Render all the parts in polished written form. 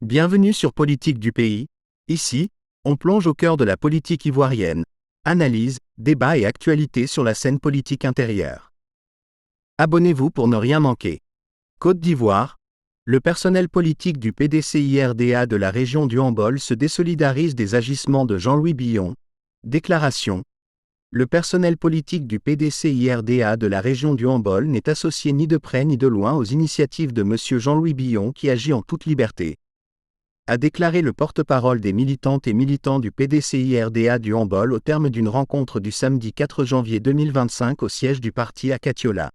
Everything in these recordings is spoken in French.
Bienvenue sur Politique du pays. Ici, on plonge au cœur de la politique ivoirienne. Analyse, débat et actualité sur la scène politique intérieure. Abonnez-vous pour ne rien manquer. Côte d'Ivoire. Le personnel politique du PDCIRDA de la région du Hambol se désolidarise des agissements de Jean-Louis Billon. Déclaration. Le personnel politique du PDCIRDA de la région du Hambol n'est associé ni de près ni de loin aux initiatives de M. Jean-Louis Billon qui agit en toute liberté, a déclaré le porte-parole des militantes et militants du PDCIRDA du Hambol au terme d'une rencontre du samedi 4 janvier 2025 au siège du parti à Katiola.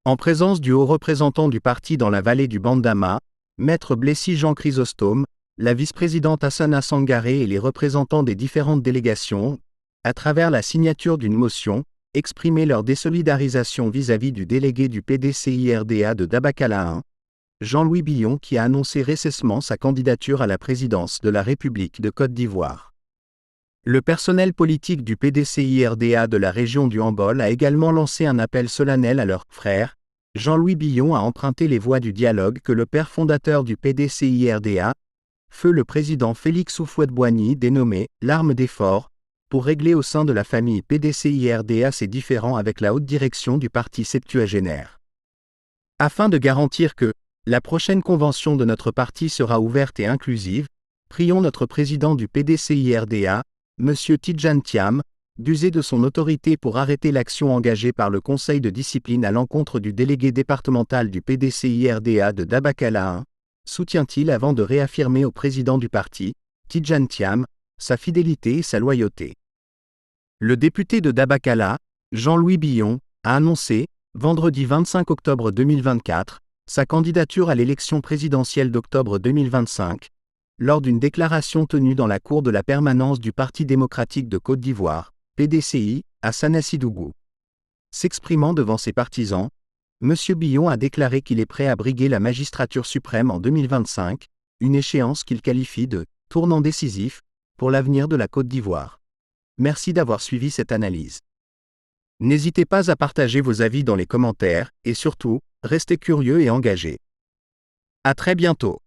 En présence du haut représentant du parti dans la vallée du Bandama, Maître Blessy Jean Chrysostome, la vice-présidente Hassana Sangaré et les représentants des différentes délégations, à travers la signature d'une motion, exprimer leur désolidarisation vis-à-vis du délégué du PDCIRDA de Dabakala 1, Jean-Louis Billon qui a annoncé récemment sa candidature à la présidence de la République de Côte d'Ivoire. Le personnel politique du PDCIRDA de la région du Hambol a également lancé un appel solennel à leur frère. Jean-Louis Billon a emprunté les voies du dialogue que le père fondateur du PDCIRDA, feu le président Félix Houphouët-Boigny dénommé « l'arme des forts », pour régler au sein de la famille PDCIRDA ses différends avec la haute direction du parti septuagénaire. Afin de garantir que la prochaine convention de notre parti sera ouverte et inclusive, prions notre président du PDCIRDA, M. Tidjane Thiam, d'user de son autorité pour arrêter l'action engagée par le Conseil de discipline à l'encontre du délégué départemental du PDCIRDA de Dabakala 1, soutient-il avant de réaffirmer au président du parti, Tidjane Thiam, sa fidélité et sa loyauté. Le député de Dabakala, Jean-Louis Billon, a annoncé, vendredi 25 octobre 2024, sa candidature à l'élection présidentielle d'octobre 2025, lors d'une déclaration tenue dans la cour de la permanence du Parti démocratique de Côte d'Ivoire, PDCI, à Sanassi-Dougou. S'exprimant devant ses partisans, M. Billon a déclaré qu'il est prêt à briguer la magistrature suprême en 2025, une échéance qu'il qualifie de « tournant décisif » pour l'avenir de la Côte d'Ivoire. Merci d'avoir suivi cette analyse. N'hésitez pas à partager vos avis dans les commentaires, et surtout, restez curieux et engagés. À très bientôt.